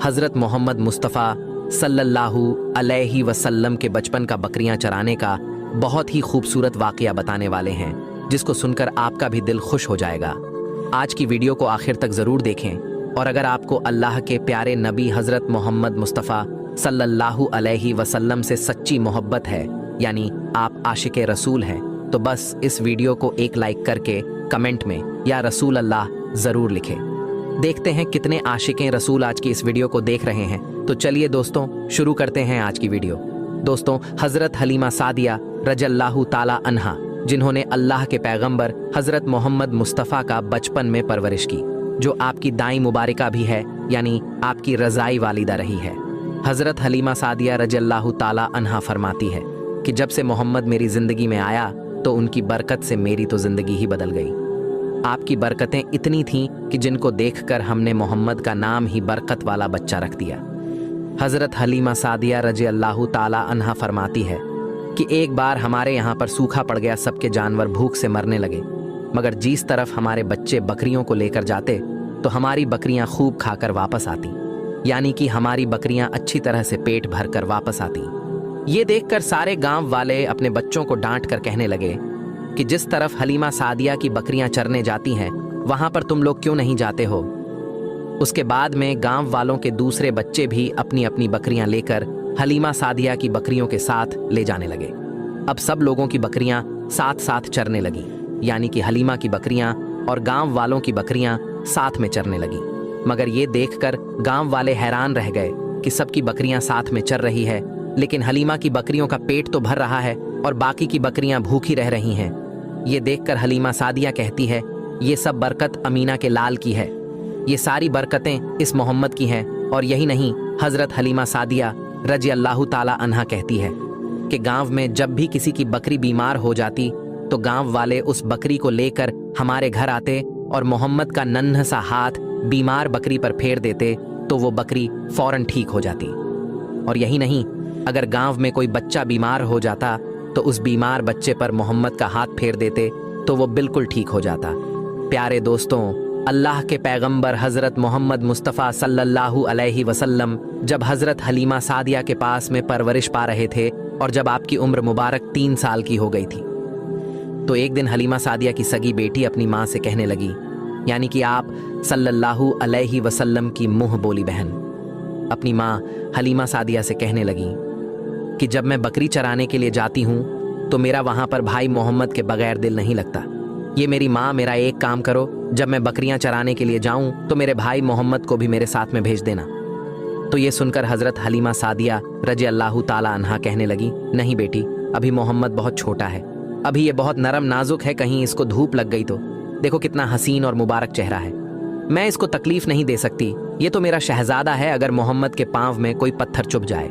हज़रत मोहम्मद मुस्तफ़ा सल्लल्लाहु अलैहि वसल्लम के बचपन का बकरियां चराने का बहुत ही खूबसूरत वाक़या बताने वाले हैं, जिसको सुनकर आपका भी दिल खुश हो जाएगा। आज की वीडियो को आखिर तक ज़रूर देखें, और अगर आपको अल्लाह के प्यारे नबी हज़रत मोहम्मद मुस्तफ़ा सल्लल्लाहु अलैहि वसल्लम से सच्ची मोहब्बत है, यानी आप आशिक़ रसूल हैं, तो बस इस वीडियो को एक लाइक करके कमेंट में या रसूल अल्लाह ज़रूर लिखें। देखते हैं कितने आशिक़ रसूल आज की इस वीडियो को देख रहे हैं। तो चलिए दोस्तों, शुरू करते हैं आज की वीडियो। दोस्तों, हज़रत हलीमा सादिया रज़ियल्लाहु ताला अन्हा, जिन्होंने अल्लाह के पैगंबर हज़रत मोहम्मद मुस्तफ़ा का बचपन में परवरिश की, जो आपकी दाई मुबारका भी है, यानी आपकी रज़ाई वालिदा रही है। हज़रत हलीमा सादिया रज़ियल्लाहु ताला अन्हा फरमाती है कि जब से मोहम्मद मेरी ज़िंदगी में आया तो उनकी बरकत से मेरी तो ज़िंदगी ही बदल गई। आपकी बरकतें इतनी थीं कि जिनको देखकर हमने मोहम्मद का नाम ही बरकत वाला बच्चा रख दिया। हज़रत हलीमा सादिया रज़ियल्लाहु ताला अन्हा फरमाती है कि एक बार हमारे यहाँ पर सूखा पड़ गया, सबके जानवर भूख से मरने लगे, मगर जिस तरफ हमारे बच्चे बकरियों को लेकर जाते तो हमारी बकरियां खूब खाकर वापस आती, यानी कि हमारी बकरियां अच्छी तरह से पेट भर कर वापस आती। ये देखकर सारे गांव वाले अपने बच्चों को डांट कर कहने लगे कि जिस तरफ हलीमा सादिया की बकरियां चरने जाती हैं, वहां पर तुम लोग क्यों नहीं जाते हो। उसके बाद में गांव वालों के दूसरे बच्चे भी अपनी अपनी बकरियां लेकर हलीमा सादिया की बकरियों के साथ ले जाने लगे। अब सब लोगों की बकरियां साथ साथ चरने लगी, यानी कि हलीमा की बकरियां और गांव वालों की बकरियां साथ में चरने लगी। मगर ये देखकर गांव वाले हैरान रह गए कि सबकी बकरियां साथ में चर रही है, लेकिन हलीमा की बकरियों का पेट तो भर रहा है और बाकी की बकरियां भूखी रह रही हैं। ये देखकर हलीमा सादिया कहती है, ये सब बरकत अमीना के लाल की है, ये सारी बरकतें इस मोहम्मद की हैं। और यही नहीं, हज़रत हलीमा सादिया रज़ियल्लाहु ताला अन्हा कहती है कि गांव में जब भी किसी की बकरी बीमार हो जाती तो गांव वाले उस बकरी को लेकर हमारे घर आते और मोहम्मद का नन्हा सा हाथ बीमार बकरी पर फेर देते तो वो बकरी फौरन ठीक हो जाती। और यही नहीं, अगर गांव में कोई बच्चा बीमार हो जाता तो उस बीमार बच्चे पर मोहम्मद का हाथ फेर देते तो वो बिल्कुल ठीक हो जाता। प्यारे दोस्तों, अल्लाह के पैगंबर हज़रत मोहम्मद मुस्तफ़ा सल्लल्लाहु अलैहि वसल्लम जब हज़रत हलीमा सादिया के पास में परवरिश पा रहे थे और जब आपकी उम्र मुबारक 3 साल की हो गई थी, तो एक दिन हलीमा सादिया की सगी बेटी अपनी माँ से कहने लगी, यानी कि आप सल्लल्लाहु अलैहि वसल्लम की मुँह बोली बहन, अपनी माँ हलीमा सादिया से कहने लगी कि जब मैं बकरी चराने के लिए जाती हूँ तो मेरा वहाँ पर भाई मोहम्मद के बगैर दिल नहीं लगता। ये मेरी माँ, मेरा एक काम करो, जब मैं बकरियां चराने के लिए जाऊं तो मेरे भाई मोहम्मद को भी मेरे साथ में भेज देना। तो ये सुनकर हज़रत हलीमा सादिया रज़ियल्लाहु ताला अन्हा कहने लगी, नहीं बेटी, अभी मोहम्मद बहुत छोटा है, अभी ये बहुत नरम नाजुक है, कहीं इसको धूप लग गई तो देखो कितना हसीन और मुबारक चेहरा है, मैं इसको तकलीफ नहीं दे सकती, ये तो मेरा शहजादा है। अगर मोहम्मद के पाँव में कोई पत्थर चुभ जाए,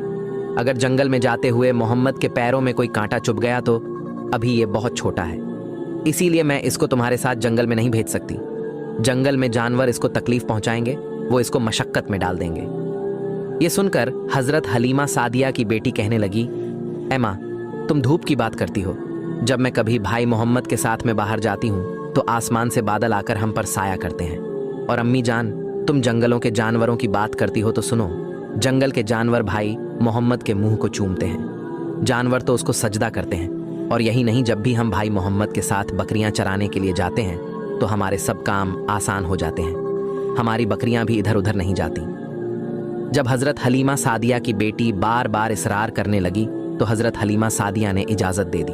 अगर जंगल में जाते हुए मोहम्मद के पैरों में कोई कांटा चुभ गया तो अभी ये बहुत छोटा है, इसीलिए मैं इसको तुम्हारे साथ जंगल में नहीं भेज सकती। जंगल में जानवर इसको तकलीफ पहुंचाएंगे, वो इसको मशक्कत में डाल देंगे। ये सुनकर हज़रत हलीमा सादिया की बेटी कहने लगी, ऐ माँ, तुम धूप की बात करती हो, जब मैं कभी भाई मोहम्मद के साथ में बाहर जाती हूँ तो आसमान से बादल आकर हम पर साया करते हैं। और अम्मी जान, तुम जंगलों के जानवरों की बात करती हो तो सुनो, जंगल के जानवर भाई मोहम्मद के मुंह को चूमते हैं, जानवर तो उसको सजदा करते हैं। और यही नहीं, जब भी हम भाई मोहम्मद के साथ बकरियां चराने के लिए जाते हैं तो हमारे सब काम आसान हो जाते हैं, हमारी बकरियां भी इधर उधर नहीं जाती। जब हज़रत हलीमा सादिया की बेटी बार बार इसरार करने लगी तो हज़रत हलीमा सादिया ने इजाज़त दे दी।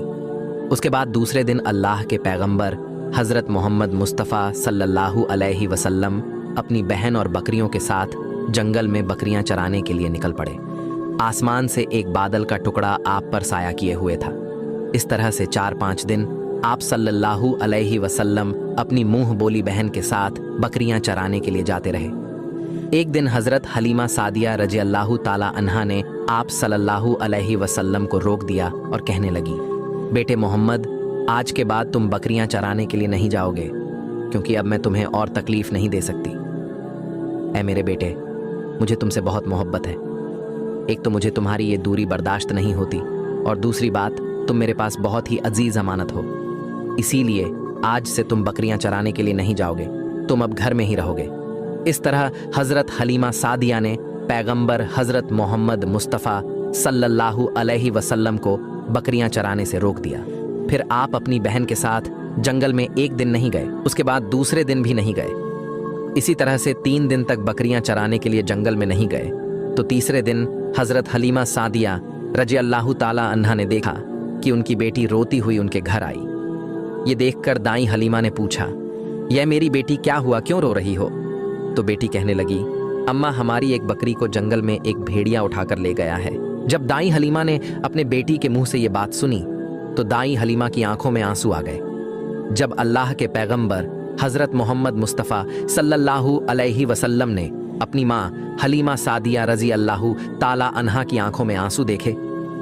उसके बाद दूसरे दिन अल्लाह के पैगंबर हज़रत मोहम्मद मुस्तफ़ा सल्लल्लाहु अलैहि वसल्लम अपनी बहन और बकरियों के साथ जंगल में बकरियां चराने के लिए निकल पड़े। आसमान से एक बादल का टुकड़ा आप पर साया किए हुए था। इस तरह से 4-5 दिन आप सल्लल्लाहु अलैहि वसल्लम अपनी मुंह बोली बहन के साथ बकरियां चराने के लिए जाते रहे। एक दिन हज़रत हलीमा सादिया रज़ियल्लाहु ताला अन्हा ने आप सल्लल्लाहु अलैहि वसल्लम को रोक दिया और कहने लगी, बेटे मोहम्मद, आज के बाद तुम बकरियां चराने के लिए नहीं जाओगे, क्योंकि अब मैं तुम्हें और तकलीफ नहीं दे सकती। ऐ मेरे बेटे, मुझे तुमसे बहुत मोहब्बत है, एक तो मुझे तुम्हारी ये दूरी बर्दाश्त नहीं होती, और दूसरी बात, तुम मेरे पास बहुत ही अजीज अमानत हो, इसीलिए आज से तुम बकरियां चराने के लिए नहीं जाओगे, तुम अब घर में ही रहोगे। इस तरह हज़रत हलीमा सादिया ने पैगंबर हजरत मोहम्मद मुस्तफ़ा सल्लल्लाहु अलैहि वसल्लम को बकरियां चराने से रोक दिया। फिर आप अपनी बहन के साथ जंगल में एक दिन नहीं गए, उसके बाद दूसरे दिन भी नहीं गए। इसी तरह से 3 दिन तक बकरियां चराने के लिए जंगल में नहीं गए। तो तीसरे दिन हजरत हलीमा सादिया रजी अल्लाह ताला अन्हा ने देखा कि उनकी बेटी रोती हुई उनके घर आई। ये देखकर दाई हलीमा ने पूछा, यह मेरी बेटी क्या हुआ, क्यों रो रही हो? तो बेटी कहने लगी, अम्मा हमारी एक बकरी को जंगल में एक भेड़िया उठाकर ले गया है। जब दाई हलीमा ने अपने बेटी के मुंह से ये बात सुनी तो दाई हलीमा की आंखों में आंसू आ गए। जब अल्लाह के पैगंबर हजरत मोहम्मद मुस्तफ़ा सल्लल्लाहु अलैहि वसल्लम ने अपनी माँ हलीमा सादिया रजी अल्लाह ताला अन्हा की आंखों में आंसू देखे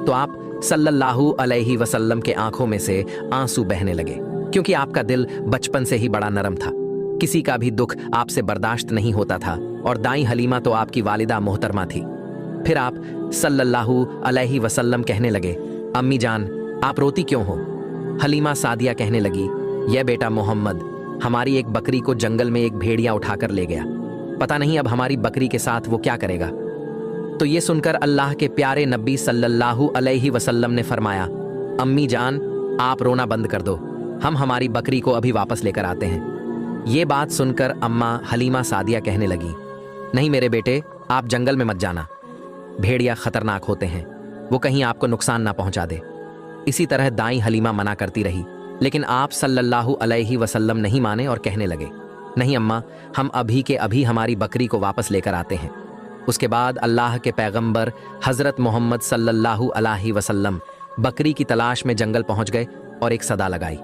तो आप सल्लल्लाहु अलैहि वसल्लम के आंखों में से आंसू बहने लगे, क्योंकि आपका दिल बचपन से ही बड़ा नरम था। किसी का भी दुख आपसे बर्दाश्त नहीं होता था और दाई हलीमा तो आपकी वालिदा मोहतरमा थी। फिर आप सल्लल्लाहु अलैहि वसल्लम कहने लगे, अम्मी जान आप रोती क्यों हो? हलीमा सादिया कहने लगी, यह बेटा मोहम्मद हमारी एक बकरी को जंगल में एक भेड़िया उठाकर ले गया, पता नहीं अब हमारी बकरी के साथ वो क्या करेगा। तो ये सुनकर अल्लाह के प्यारे नबी सल्लल्लाहु अलैहि वसल्लम ने फरमाया, अम्मी जान आप रोना बंद कर दो, हम हमारी बकरी को अभी वापस लेकर आते हैं। ये बात सुनकर अम्मा हलीमा सादिया कहने लगी, नहीं मेरे बेटे आप जंगल में मत जाना, भेड़िया खतरनाक होते हैं, वो कहीं आपको नुकसान ना पहुंचा दे। इसी तरह दाई हलीमा मना करती रही, लेकिन आप सल्लल्लाहु अलैहि वसल्लम नहीं माने और कहने लगे, नहीं अम्मा हम अभी के अभी हमारी बकरी को वापस लेकर आते हैं। उसके बाद अल्लाह के पैगंबर हजरत मोहम्मद सल्लल्लाहु अलैहि वसल्लम बकरी की तलाश में जंगल पहुंच गए और एक सदा लगाई।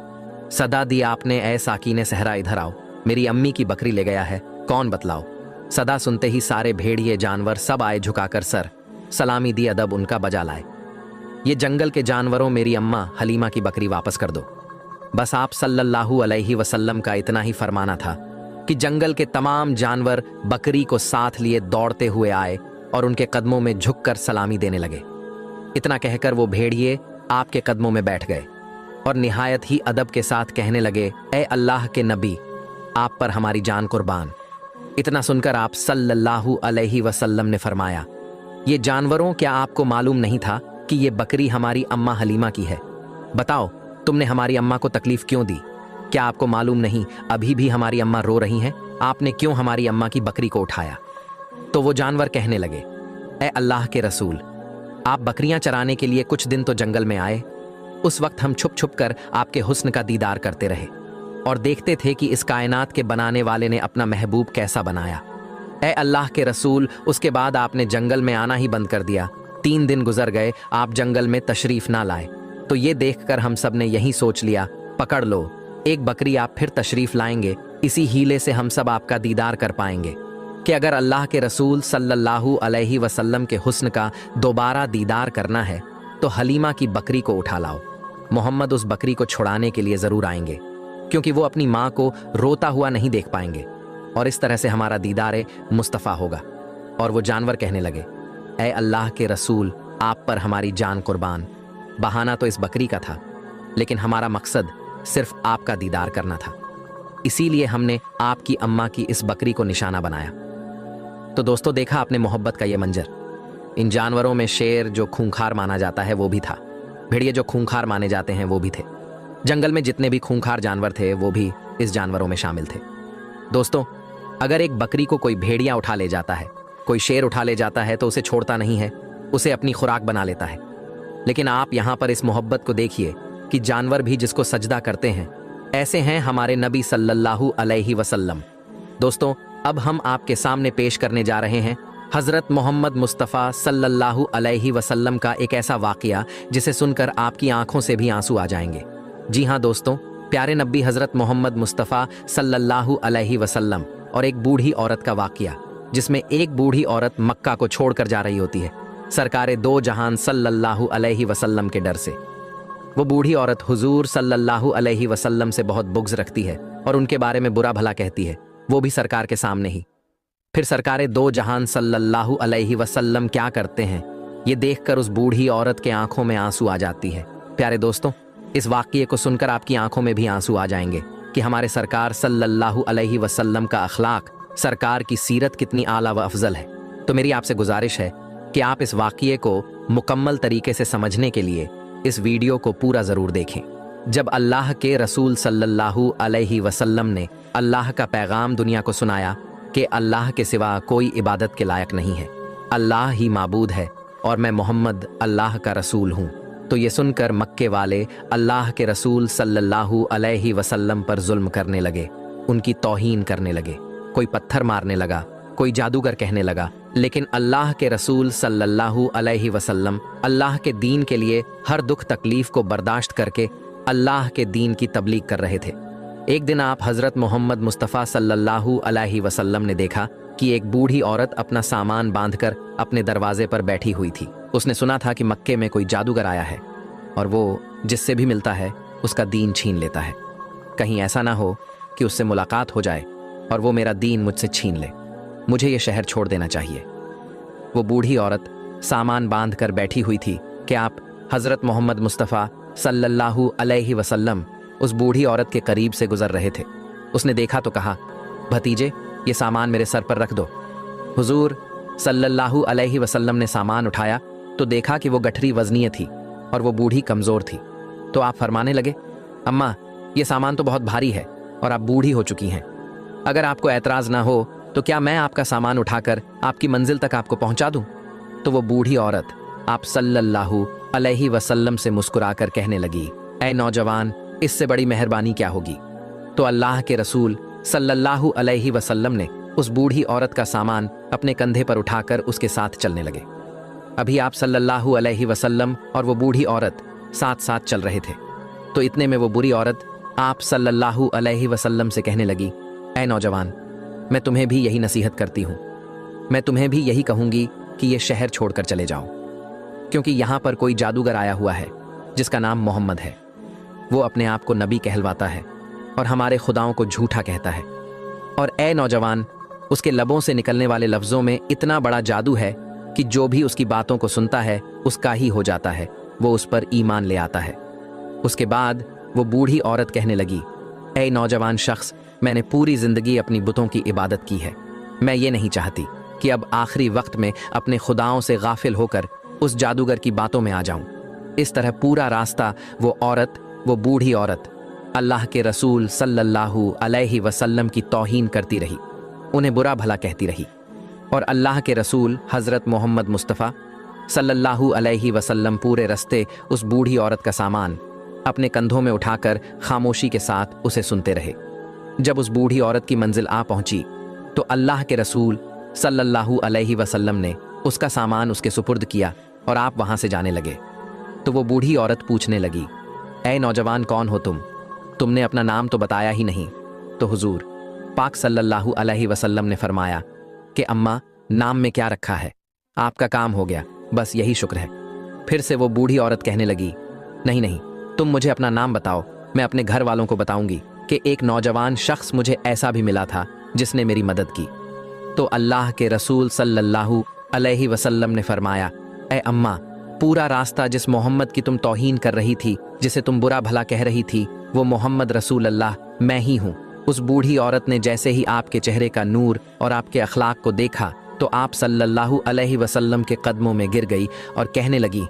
सदा दी आपने, ए साकीने सहरा इधर आओ, मेरी अम्मी की बकरी ले गया है, कौन बतलाओ। सदा सुनते ही सारे भेड़िए जानवर सब आए झुकाकर सर सलामी दी अदब उनका बजा लाए। ये जंगल के जानवरों मेरी अम्मा हलीमा की बकरी वापस कर दो। बस आप सल्लल्लाहु अलैहि वसल्लम का इतना ही फरमाना था कि जंगल के तमाम जानवर बकरी को साथ लिए दौड़ते हुए आए और उनके कदमों में झुककर सलामी देने लगे। इतना कहकर वो भेड़िए आपके कदमों में बैठ गए और निहायत ही अदब के साथ कहने लगे, ए अल्लाह के नबी आप पर हमारी जान कुर्बान। इतना सुनकर आप सल्लल्लाहु अलैहि वसल्लम ने फरमाया, ये जानवरों क्या आपको मालूम नहीं था कि ये बकरी हमारी अम्मा हलीमा की है? बताओ तुमने हमारी अम्मा को तकलीफ क्यों दी? क्या आपको मालूम नहीं अभी भी हमारी अम्मा रो रही हैं? आपने क्यों हमारी अम्मा की बकरी को उठाया? तो वो जानवर कहने लगे, ए अल्लाह के रसूल आप बकरियां चराने के लिए कुछ दिन तो जंगल में आए, उस वक्त हम छुप छुप कर आपके हुस्न का दीदार करते रहे और देखते थे कि इस कायनात के बनाने वाले ने अपना महबूब कैसा बनाया। ए अल्लाह के रसूल उसके बाद आपने जंगल में आना ही बंद कर दिया। 3 दिन गुजर गए आप जंगल में तशरीफ ना लाए, तो ये देखकर हम सब ने यही सोच लिया, पकड़ लो एक बकरी आप फिर तशरीफ लाएंगे, इसी हीले से हम सब आपका दीदार कर पाएंगे कि अगर अल्लाह के रसूल सल्लल्लाहु अलैहि वसल्लम के हुस्न का दोबारा दीदार करना है तो हलीमा की बकरी को उठा लाओ। मोहम्मद उस बकरी को छुड़ाने के लिए ज़रूर आएंगे, क्योंकि वो अपनी माँ को रोता हुआ नहीं देख पाएंगे और इस तरह से हमारा दीदार मुस्तफ़ा होगा। और वो जानवर कहने लगे, ए अल्लाह के रसूल आप पर हमारी जान कुर्बान। बहाना तो इस बकरी का था, लेकिन हमारा मकसद सिर्फ आपका दीदार करना था, इसीलिए हमने आपकी अम्मा की इस बकरी को निशाना बनाया। तो दोस्तों देखा आपने मोहब्बत का ये मंजर। इन जानवरों में शेर जो खूंखार माना जाता है वो भी था, भेड़िए जो खूंखार माने जाते हैं वो भी थे। जंगल में जितने भी खूंखार जानवर थे वो भी इस जानवरों में शामिल थे। दोस्तों अगर एक बकरी को कोई भेड़िया उठा ले जाता है, कोई शेर उठा ले जाता है तो उसे छोड़ता नहीं है, उसे अपनी खुराक बना लेता है। लेकिन आप यहाँ पर इस मोहब्बत को देखिए कि जानवर भी जिसको सजदा करते हैं, ऐसे हैं हमारे नबी सल्लल्लाहु अलैहि वसल्लम। दोस्तों अब हम आपके सामने पेश करने जा रहे हैं हज़रत मोहम्मद मुस्तफ़ा सल्लल्लाहु अलैहि वसल्लम का एक ऐसा वाक़या जिसे सुनकर आपकी आंखों से भी आंसू आ जाएंगे। जी हाँ दोस्तों, प्यारे नबी हज़रत मोहम्मद मुस्तफ़ा सल्लल्लाहु अलैहि वसल्लम और एक बूढ़ी औरत का वाक़या, जिसमें एक बूढ़ी औरत मक्का को छोड़कर जा रही होती है सरकारे दो जहान सल्लल्लाहु अलैहि वसल्लम के डर से। वो बूढ़ी औरत हुजूर सल्लल्लाहु अलैहि वसल्लम से बहुत बुग़्ज़ रखती है और उनके बारे में बुरा भला कहती है, वो भी सरकार के सामने ही। फिर सरकारे दो जहान सल्लल्लाहु अलैहि वसल्लम क्या करते हैं, ये देखकर उस बूढ़ी औरत के आंखों में आंसू आ जाती है। प्यारे दोस्तों इस वाक़ये को सुनकर आपकी आंखों में भी आंसू आ जाएंगे कि हमारे सरकार सल्लल्लाहु अलैहि वसल्लम का अखलाक, सरकार की सीरत कितनी आला व अफजल है। तो मेरी आपसे गुजारिश है कि आप इस वाक़ये को मुकम्मल तरीके से समझने के लिए इस वीडियो को पूरा ज़रूर देखें। जब अल्लाह के रसूल सल्लल्लाहु अलैहि वसल्लम ने अल्लाह का पैगाम दुनिया को सुनाया कि अल्लाह के सिवा कोई इबादत के लायक नहीं है, अल्लाह ही माबूद है और मैं मोहम्मद अल्लाह का रसूल हूँ, तो ये सुनकर मक्के वाले अल्लाह के रसूल सल्लल्लाहु अलैहि वसल्लम पर जुल्म करने लगे, उनकी तौहीन करने लगे। कोई पत्थर मारने लगा, कोई जादूगर कहने लगा, लेकिन अल्लाह के रसूल सल्लल्लाहु अलैहि वसल्लम अल्लाह के दीन के लिए हर दुख तकलीफ को बर्दाश्त करके अल्लाह के दीन की तबलीग कर रहे थे। एक दिन आप हज़रत मोहम्मद मुस्तफ़ा सल्लल्लाहु अलैहि वसल्लम ने देखा कि एक बूढ़ी औरत अपना सामान बांधकर अपने दरवाजे पर बैठी हुई थी। उसने सुना था कि मक्के में कोई जादूगर आया है और वो जिससे भी मिलता है उसका दीन छीन लेता है। कहीं ऐसा ना हो कि उससे मुलाकात हो जाए और वो मेरा दीन मुझसे छीन ले। मुझे ये शहर छोड़ देना चाहिए। वो बूढ़ी औरत सामान बांध कर बैठी हुई थी कि आप हज़रत मोहम्मद मुस्तफ़ा सल्लल्लाहु अलैहि वसल्लम उस बूढ़ी औरत के करीब से गुजर रहे थे। उसने देखा तो कहा, भतीजे ये सामान मेरे सर पर रख दो। हुजूर सल्लल्लाहु अलैहि वसल्लम ने सामान उठाया तो देखा कि वो गठरी वजनीय थी और वो बूढ़ी कमज़ोर थी। तो आप फरमाने लगे, अम्मा ये सामान तो बहुत भारी है और आप बूढ़ी हो चुकी हैं, अगर आपको एतराज़ ना हो तो क्या मैं आपका सामान उठाकर आपकी मंजिल तक आपको पहुंचा दूं? तो वो बूढ़ी औरत आप सल्लल्लाहु अलैहि वसल्लम से मुस्कुराकर कहने लगी, ऐ नौजवान, इससे बड़ी मेहरबानी क्या होगी? तो अल्लाह के रसूल सल्लल्लाहु अलैहि वसल्लम ने उस बूढ़ी औरत का सामान अपने कंधे पर उठाकर उसके साथ चलने लगे। अभी आप सल्लल्लाहु अलैहि वसल्लम और वो बूढ़ी औरत साथ साथ चल रहे थे। तो इतने में वो बुरी औरत आप सल्लल्लाहु अलैहि वसल्लम से कहने लगी, ऐ नौजवान, मैं तुम्हें भी यही नसीहत करती हूँ, मैं तुम्हें भी यही कहूँगी कि ये शहर छोड़कर चले जाओ, क्योंकि यहाँ पर कोई जादूगर आया हुआ है जिसका नाम मोहम्मद है। वो अपने आप को नबी कहलवाता है और हमारे खुदाओं को झूठा कहता है। और ऐ नौजवान, उसके लबों से निकलने वाले लफ्ज़ों में इतना बड़ा जादू है कि जो भी उसकी बातों को सुनता है उसका ही हो जाता है, वो उस पर ईमान ले आता है। उसके बाद वो बूढ़ी औरत कहने लगी, ऐ नौजवान शख्स, मैंने पूरी ज़िंदगी अपनी बुतों की इबादत की है। मैं ये नहीं चाहती कि अब आखिरी वक्त में अपने खुदाओं से गाफिल होकर उस जादूगर की बातों में आ जाऊं। इस तरह पूरा रास्ता वो औरत, वो बूढ़ी औरत अल्लाह के रसूल सल्लल्लाहु अलैहि वसल्लम की तौहीन करती रही, उन्हें बुरा भला कहती रही। और अल्लाह के रसूल हज़रत मोहम्मद मुस्तफ़ा सल्लल्लाहु अलैहि वसल्लम पूरे रस्ते उस बूढ़ी औरत का सामान अपने कंधों में उठाकर खामोशी के साथ उसे सुनते रहे। जब उस बूढ़ी औरत की मंजिल आ पहुंची तो अल्लाह के रसूल सल्लल्लाहु अलैहि वसल्लम ने उसका सामान उसके सुपुर्द किया और आप वहां से जाने लगे। तो वो बूढ़ी औरत पूछने लगी, ऐ नौजवान, कौन हो तुम? तुमने अपना नाम तो बताया ही नहीं। तो हुजूर पाक सल्लल्लाहु अलैहि वसल्लम ने फरमाया कि अम्मा, नाम में क्या रखा है, आपका काम हो गया, बस यही शुक्र है। फिर से वो बूढ़ी औरत कहने लगी, नहीं नहीं, तुम मुझे अपना नाम बताओ, मैं अपने घर वालों को बताऊंगी कि एक नौजवान शख्स मुझे ऐसा भी मिला था जिसने मेरी मदद की। तो अल्लाह के रसूल सल्लल्लाहु अलैहि वसल्लम ने फरमाया, ऐ अम्मा, पूरा रास्ता जिस मोहम्मद की तुम तौहीन कर रही थी, जिसे तुम बुरा भला कह रही थी, वो मोहम्मद रसूल अल्लाह मैं ही हूँ। उस बूढ़ी औरत ने जैसे ही आपके चेहरे का नूर और आपके अखलाक को देखा तो आप सल्लल्लाहु अलैहि वसल्लम के कदमों में गिर गई और कहने लगी,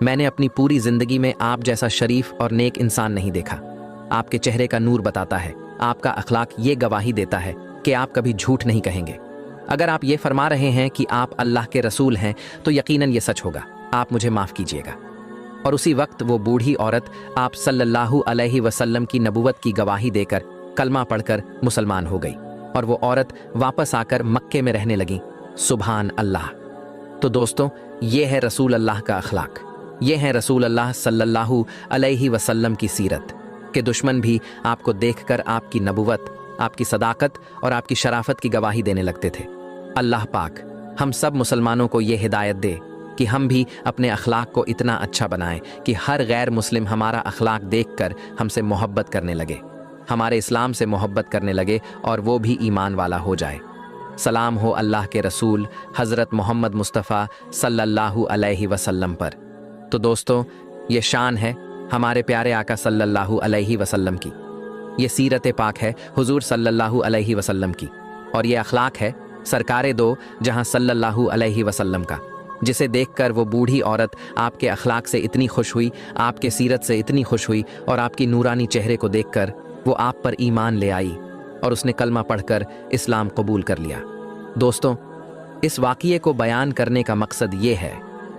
मैंने अपनी पूरी ज़िंदगी में आप जैसा शरीफ और नेक इंसान नहीं देखा। आपके चेहरे का नूर बताता है, आपका अखलाक ये गवाही देता है कि आप कभी झूठ नहीं कहेंगे। अगर आप ये फरमा रहे हैं कि आप अल्लाह के रसूल हैं तो यकीनन ये सच होगा, आप मुझे माफ़ कीजिएगा। और उसी वक्त वो बूढ़ी औरत आप सल्लल्लाहु अलैहि वसल्लम की नबुवत की गवाही देकर कलमा पढ़कर मुसलमान हो गई और वो औरत वापस आकर मक्के में रहने लगी। सुभान अल्लाह। तो दोस्तों, ये है रसूल अल्लाह का अखलाक, ये है रसूल अल्लाह सल्लल्लाहु अलैहि वसल्लम की सीरत कि दुश्मन भी आपको देखकर आपकी नबुवत, आपकी सदाकत और आपकी शराफत की गवाही देने लगते थे। अल्लाह पाक हम सब मुसलमानों को ये हिदायत दे कि हम भी अपने अखलाक को इतना अच्छा बनाएं कि हर गैर मुस्लिम हमारा अखलाक देखकर हमसे मोहब्बत करने लगे, हमारे इस्लाम से मोहब्बत करने लगे और वो भी ईमान वाला हो जाए। सलाम हो अल्लाह के रसूल हज़रत मोहम्मद मुस्तफ़ा सल्लल्लाहु अलैहि वसल्लम पर। तो दोस्तों, ये शान है हमारे प्यारे आका सल्लल्लाहु अलैहि वसल्लम की, ये सीरत पाक है हुजूर सल्लल्लाहु अलैहि वसल्लम की, और ये अखलाक है सरकारे दो जहां सल्लल्लाहु अलैहि वसल्लम का, जिसे देखकर वो बूढ़ी औरत आपके अखलाक से इतनी खुश हुई, आपके सीरत से इतनी खुश हुई और आपकी नूरानी चेहरे को देखकर वो आप पर ईमान ले आई और उसने कलमा पढ़कर इस्लाम कबूल कर लिया। दोस्तों, इस वाक़ये को बयान करने का मकसद ये है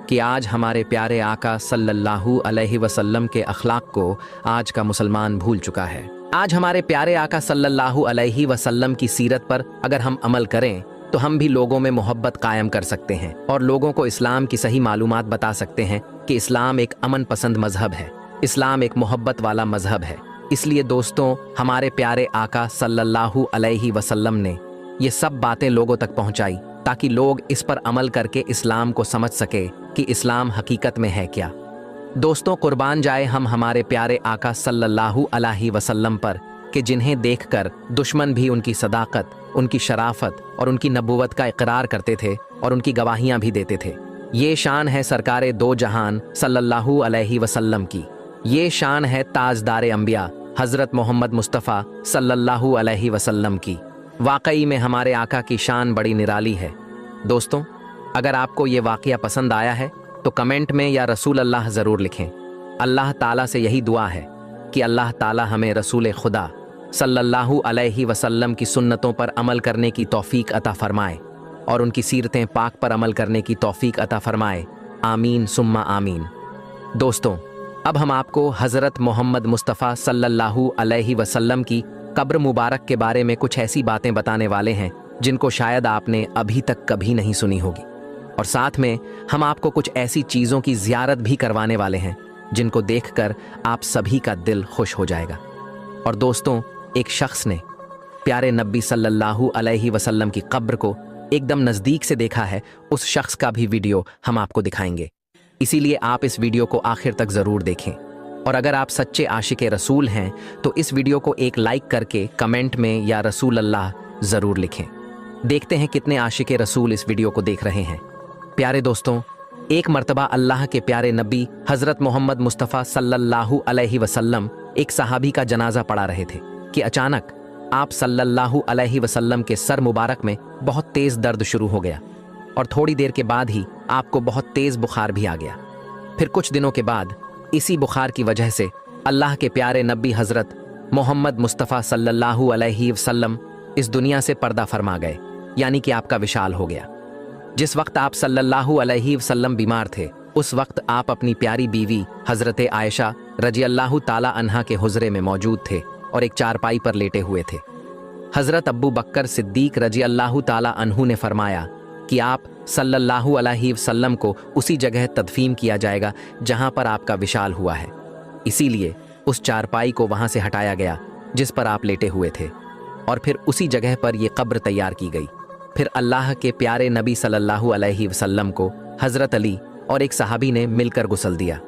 कि आज हमारे प्यारे आका सल्लल्लाहु अलैहि वसल्लम के अखलाक को आज का मुसलमान भूल चुका है। आज हमारे प्यारे आका सल्लल्लाहु अलैहि वसल्लम की सीरत पर अगर हम अमल करें तो हम भी लोगों में मोहब्बत कायम कर सकते हैं और लोगों को इस्लाम की सही मालूमात बता सकते हैं कि इस्लाम एक अमन पसंद मजहब है, इस्लाम एक मोहब्बत वाला मजहब है। इसलिए दोस्तों, हमारे प्यारे आका सल्लल्लाहु अलैहि वसल्लम ने ये सब बातें लोगों तक पहुंचाई ताकि लोग इस पर अमल करके इस्लाम को समझ सके कि इस्लाम हकीकत में है क्या। दोस्तों, कुर्बान जाए हम हमारे प्यारे आका सल्लल्लाहु अलैहि वसल्लम पर कि जिन्हें देखकर दुश्मन भी उनकी सदाकत, उनकी शराफत और उनकी नबूवत का इकरार करते थे और उनकी गवाहियां भी देते थे। ये शान है सरकारे दो जहान सल्लल्लाहु अलैहि वसल्लम की। ये शान है ताजदारे अंबिया हज़रत मोहम्मद मुस्तफ़ा सल्लल्लाहु अलैहि वसल्लम की। वाकई में हमारे आका की शान बड़ी निराली है। दोस्तों, अगर आपको ये वाक़या पसंद आया है तो कमेंट में या रसूल अल्लाह ज़रूर लिखें। अल्लाह ताला से यही दुआ है कि अल्लाह ताला हमें रसूल खुदा सल्लल्लाहु अलैहि वसल्लम की सुन्नतों पर अमल करने की तौफीक अता फरमाए और उनकी सीरतें पाक पर अमल करने की तौफीक अता फरमाए। आमीन सुम्मा आमीन। दोस्तों, अब हम आपको हज़रत मोहम्मद मुस्तफ़ा सल्लल्लाहु अलैहि वसल्लम की कब्र मुबारक के बारे में कुछ ऐसी बातें बताने वाले हैं जिनको शायद आपने अभी तक कभी नहीं सुनी होगी, और साथ में हम आपको कुछ ऐसी चीज़ों की ज़ियारत भी करवाने वाले हैं जिनको देखकर आप सभी का दिल खुश हो जाएगा। और दोस्तों, एक शख्स ने प्यारे नबी सल्लल्लाहु अलैहि वसल्लम की कब्र को एकदम नज़दीक से देखा है। उस शख्स का भी वीडियो हम आपको दिखाएंगे, इसीलिए आप इस वीडियो को आखिर तक ज़रूर देखें। और अगर आप सच्चे आशिक़े रसूल हैं तो इस वीडियो को एक लाइक करके कमेंट में या रसूल अल्लाह ज़रूर लिखें। देखते हैं कितने आशिक़े रसूल इस वीडियो को देख रहे हैं। प्यारे दोस्तों, एक मर्तबा अल्लाह के प्यारे नबी हज़रत मोहम्मद मुस्तफ़ा सल्लल्लाहु अलैहि वसल्लम एक सहाबी का जनाजा पढ़ा रहे थे कि अचानक आप सल्लल्लाहु अलैहि वसल्लम के सर मुबारक में बहुत तेज़ दर्द शुरू हो गया और थोड़ी देर के बाद ही आपको बहुत तेज़ बुखार भी आ गया। फिर कुछ दिनों के बाद इसी बुखार की वजह से अल्लाह के प्यारे नबी हज़रत मोहम्मद मुस्तफ़ा सल्लल्लाहु अलैहि वसल्लम इस दुनिया से पर्दा फरमा गए, यानी कि आपका विशाल हो गया। जिस वक्त आप सल्लल्लाहु अलैहि वसल्लम बीमार थे उस वक्त आप अपनी प्यारी बीवी हज़रत आयशा रजी अल्लाह ताला अन्हा के हुजरे में मौजूद थे और एक चारपाई पर लेटे हुए थे। हज़रत अब्बू बकर सिद्दीक रजी अल्लाह ताला अन्हु ने फरमाया कि आप सल्लल्लाहु अलैहि वसल्लम को उसी जगह तदफीन किया जाएगा जहां पर आपका विशाल हुआ है। इसीलिए उस चारपाई को वहां से हटाया गया जिस पर आप लेटे हुए थे और फिर उसी जगह पर यह कब्र तैयार की गई। फिर अल्लाह के प्यारे नबी सल्लल्लाहु अलैहि वसल्लम को हज़रत अली और एक सहाबी ने मिलकर गुस्ल दिया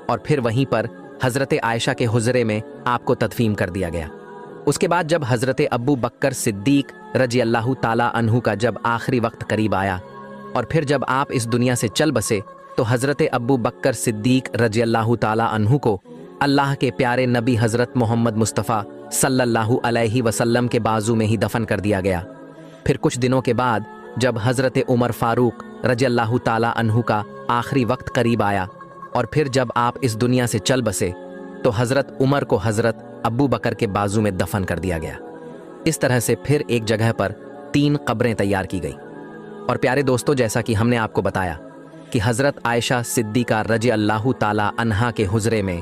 और फिर वहीं पर हज़रत आयशा के हुजरे में आपको तदफीन कर दिया गया। उसके बाद जब हज़रत अब्बू बकर सिद्दीक रजी अल्लाह ताला अन्हु का जब आखिरी वक्त करीब आया और फिर जब आप इस दुनिया से चल बसे तो हज़रत अब्बू बकर सिद्दीक रजी अल्लाह ताला अन्हु को अल्लाह के प्यारे नबी हज़रत मोहम्मद मुस्तफ़ा सल्लल्लाहु अलैहि वसल्लम के बाजू में ही दफन कर दिया गया। फिर कुछ दिनों के बाद जब हज़रत उमर फ़ारूक रजी अल्लाह ताला अन्हु का आखिरी वक्त करीब आया और फिर जब आप इस दुनिया से चल बसे तो हज़रत उमर को हज़रत अब्बू बकर के बाजू में दफन कर दिया गया। इस तरह से फिर एक जगह पर 3 कब्रें तैयार की गई। और प्यारे दोस्तों, जैसा कि हमने आपको बताया कि हज़रत आयशा सिद्दीका रजी अल्लाह ताला अन्हा के हुजरे में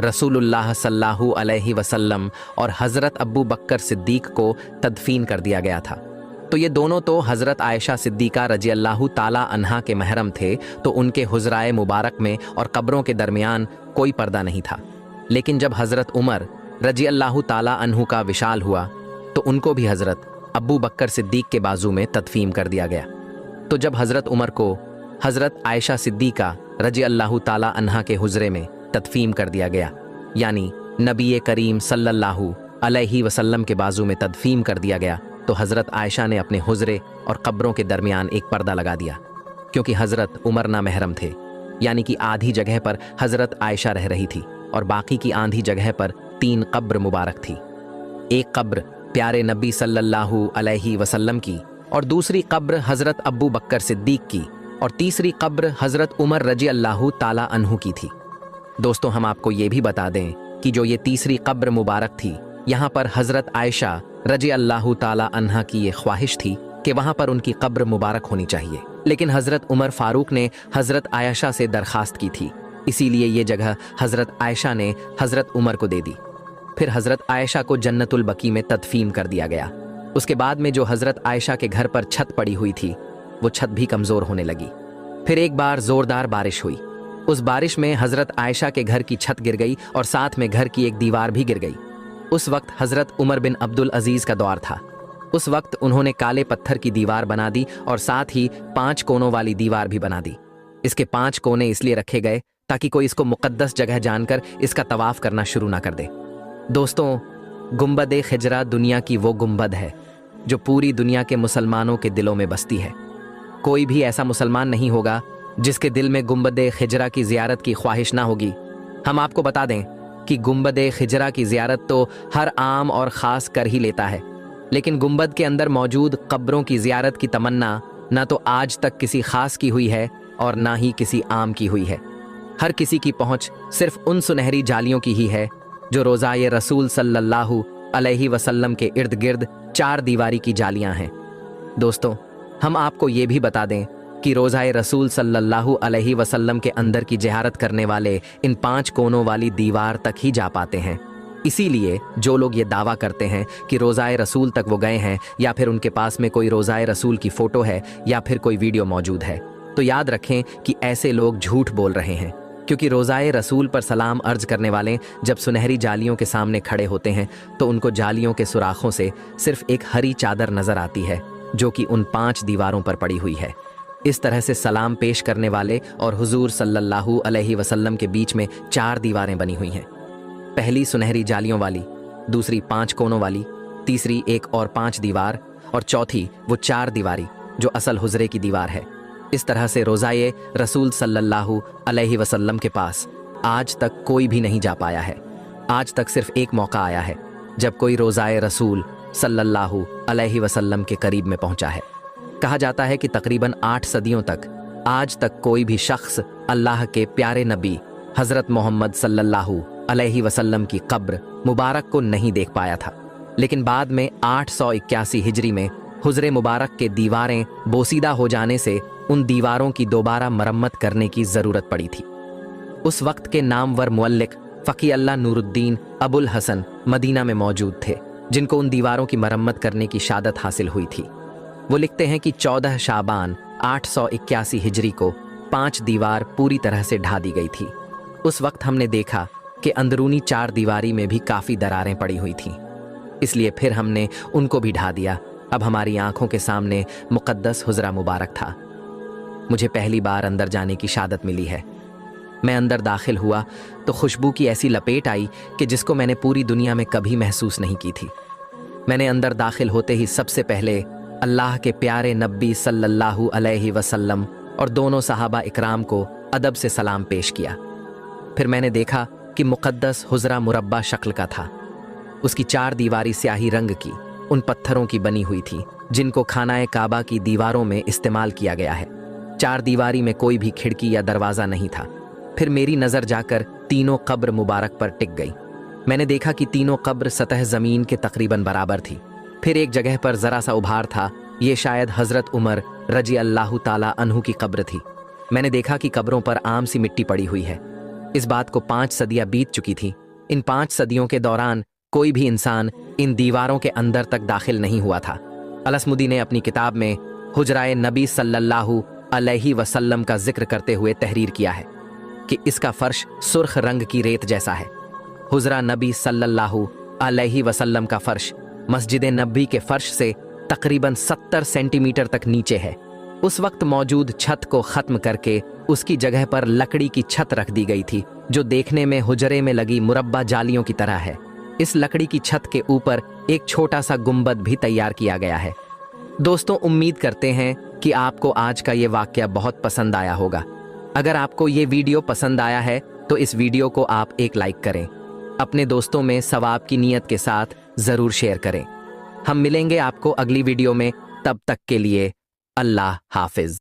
रसूलुल्लाह सल्लल्लाहु अलैहि वसल्लम और हज़रत अब्बू बकर सिद्दीक को तदफीन कर दिया गया था। तो ये दोनों तो हज़रत आयशा सिद्दीका रजी अल्लाह ताला अन्हा के महरम थे, तो उनके हुजराए मुबारक में और कब्रों के दरमियान कोई पर्दा नहीं था। लेकिन जब हज़रत उमर रजी अल्लाह ताला अन्हु का विशाल हुआ तो उनको भी हज़रत अब्बू बकर सिद्दीक के बाजू में तदफीन कर दिया गया। तो जब हज़रत उमर को हज़रत आयशा सिद्दीका रजी अल्लाह ताला अन्हा के हुजरे में तदफीन कर दिया गया, यानी नबी करीम सल्लल्लाहु अलैहि वसल्लम के बाजू में तदफीन कर दिया गया, तो हज़रत आयशा ने अपने हुजरे और कब्रों के दरमियान एक पर्दा लगा दिया, क्योंकि हज़रत उमर ना महरम थे, यानी कि आधी जगह पर हज़रत आयशा रह रही थी और बाकी की आधी जगह पर 3 कब्र मुबारक थी। एक कब्र प्यारे नबी सल्लल्लाहु अलैहि वसल्लम की और दूसरी कब्र हज़रत अब्बू बकर सिद्दीक की और तीसरी कब्र हज़रत उमर रजी अल्लाह ताला अन्हु की थी। दोस्तों, हम आपको ये भी बता दें कि जो ये तीसरी कब्र मुबारक थी, यहाँ पर हज़रत आयशा रजी अल्लाह ताला अन्हा की ये ख्वाहिश थी कि वहाँ पर उनकी कब्र मुबारक होनी चाहिए, लेकिन हज़रत उमर फारूक ने हज़रत आयशा से दरख्वास्त की थी, इसीलिए ये जगह हज़रत आयशा ने हज़रत उमर को दे दी। फिर हज़रत आयशा को जन्नतुल बकी में तदफीन कर दिया गया। उसके बाद में जो हज़रत आयशा के घर पर छत पड़ी हुई थी, वो छत भी कमज़ोर होने लगी। फिर एक बार ज़ोरदार बारिश हुई। उस बारिश में हज़रत आयशा के घर की छत गिर गई और साथ में घर की एक दीवार भी गिर गई। उस वक्त हज़रत उमर बिन अब्दुल अजीज़ का दौर था। उस वक्त उन्होंने काले पत्थर की दीवार बना दी और साथ ही 5 कोनों वाली दीवार भी बना दी। इसके 5 कोने इसलिए रखे गए ताकि कोई इसको मुक़द्दस जगह जानकर इसका तवाफ़ करना शुरू ना कर दे। दोस्तों, गुंबद खिजरा दुनिया की वो गुंबद है जो पूरी दुनिया के मुसलमानों के दिलों में बसती है। कोई भी ऐसा मुसलमान नहीं होगा जिसके दिल में गुंबद खिजरा की ज़ियारत की ख्वाहिश ना होगी। हम आपको बता दें कि गुंबद खिजरा की ज़ियारत तो हर आम और ख़ास कर ही लेता है, लेकिन गुंबद के अंदर मौजूद कब्रों की ज़ियारत की तमन्ना ना तो आज तक किसी ख़ास की हुई है और ना ही किसी आम की हुई है। हर किसी की पहुँच सिर्फ उन सुनहरी जालियों की ही है जो रोज़ाए रसूल सल्लल्लाहु अलैहि वसल्लम के इर्द गिर्द 4 दीवारी की जालियां हैं। दोस्तों, हम आपको ये भी बता दें कि रोज़ाए रसूल सल्लल्लाहु अलैहि वसल्लम के अंदर की ज़ियारत करने वाले इन 5 कोनों वाली दीवार तक ही जा पाते हैं। इसीलिए जो लोग ये दावा करते हैं कि रोज़ाए रसूल तक वो गए हैं या फिर उनके पास में कोई रोज़ाए रसूल की फ़ोटो है या फिर कोई वीडियो मौजूद है, तो याद रखें कि ऐसे लोग झूठ बोल रहे हैं, क्योंकि रोज़ाए रसूल पर सलाम अर्ज करने वाले जब सुनहरी जालियों के सामने खड़े होते हैं तो उनको जालियों के सुराखों से सिर्फ एक हरी चादर नज़र आती है जो कि उन 5 दीवारों पर पड़ी हुई है। इस तरह से सलाम पेश करने वाले और हुजूर सल्लल्लाहु अलैहि वसल्लम के बीच में 4 दीवारें बनी हुई हैं। पहली सुनहरी जालियों वाली, दूसरी 5 कोनों वाली, तीसरी 1 और 5 दीवार और चौथी वो 4 दीवारी जो असल हुजरे की दीवार है। इस तरह से रोज़ाए रसूल सल्लल्लाहु अलैहि वसल्लम के पास आज तक कोई भी नहीं जा पाया है। आज तक सिर्फ एक मौका आया है जब कोई रोज़ाए रसूल सल्लल्लाहु अलैहि वसल्लम के करीब में पहुंचा है। कहा जाता है कि तकरीबन 8 सदियों तक आज तक कोई भी शख्स अल्लाह के प्यारे नबी हज़रत मोहम्मद सल्लल्लाहु अलैहि वसल्लम की कब्र मुबारक को नहीं देख पाया था, लेकिन बाद में 881 हिजरी में हुजरे मुबारक के दीवारें बोसीदा हो जाने से उन दीवारों की दोबारा मरम्मत करने की ज़रूरत पड़ी थी। उस वक्त के नामवर मुअल्लिक फ़की अल्लाह नूरुद्दीन अबुल हसन मदीना में मौजूद थे, जिनको उन दीवारों की मरम्मत करने की शादत हासिल हुई थी। वो लिखते हैं कि 14 शाबान 881 हिजरी को 5 दीवार पूरी तरह से ढा दी गई थी। उस वक्त हमने देखा कि अंदरूनी 4 दीवारी में भी काफ़ी दरारें पड़ी हुई थीं, इसलिए फिर हमने उनको भी ढा दिया। अब हमारी आंखों के सामने मुक़द्दस हुजरा मुबारक था। मुझे पहली बार अंदर जाने की शादत मिली है। मैं अंदर दाखिल हुआ तो खुशबू की ऐसी लपेट आई कि जिसको मैंने पूरी दुनिया में कभी महसूस नहीं की थी। मैंने अंदर दाखिल होते ही सबसे पहले अल्लाह के प्यारे नबी सल्लल्लाहु अलैहि वसल्लम और दोनों सहाबा इकराम को अदब से सलाम पेश किया। फिर मैंने देखा कि मुक़द्दस हुजरा मुरब्बा शक्ल का था। उसकी 4 दीवारी स्याही रंग की उन पत्थरों की बनी हुई थी जिनको खानाए काबा की दीवारों में इस्तेमाल किया गया है। 4 दीवारी में कोई भी खिड़की या दरवाज़ा नहीं था। फिर मेरी नज़र जाकर तीनों कब्र मुबारक पर टिक गई। मैंने देखा कि तीनों कब्र सतह ज़मीन के तकरीबन बराबर थी। फिर एक जगह पर ज़रा सा उभार था, ये शायद हज़रत उमर रजी अल्लाह ताला अन्हु की कब्र थी। मैंने देखा कि कब्रों पर आम सी मिट्टी पड़ी हुई है। इस बात को 5 सदियाँ बीत चुकी थी। इन 5 सदियों के दौरान कोई भी इंसान इन दीवारों के अंदर तक दाखिल नहीं हुआ था। अलसमुदी ने अपनी किताब में हुजराए नबी सल्लल्लाहु अलैहि वसल्लम का जिक्र करते हुए तहरीर किया है कि इसका फर्श सुर्ख रंग की रेत जैसा है। हुजरा नबी सल्लल्लाहु अलैहि वसल्लम का फर्श मस्जिद नबी के फर्श से तकरीबन 70 सेंटीमीटर तक नीचे है। उस वक्त मौजूद छत को ख़त्म करके उसकी जगह पर लकड़ी की छत रख दी गई थी, जो देखने में हुजरे में लगी मुरब्बा जालियों की तरह है। इस लकड़ी की छत के ऊपर एक छोटा सा गुंबद भी तैयार किया गया है। दोस्तों, उम्मीद करते हैं कि आपको आज का ये वाक़या बहुत पसंद आया होगा। अगर आपको ये वीडियो पसंद आया है तो इस वीडियो को आप एक लाइक करें। अपने दोस्तों में सवाब की नीयत के साथ ज़रूर शेयर करें। हम मिलेंगे आपको अगली वीडियो में। तब तक के लिए अल्लाह हाफिज।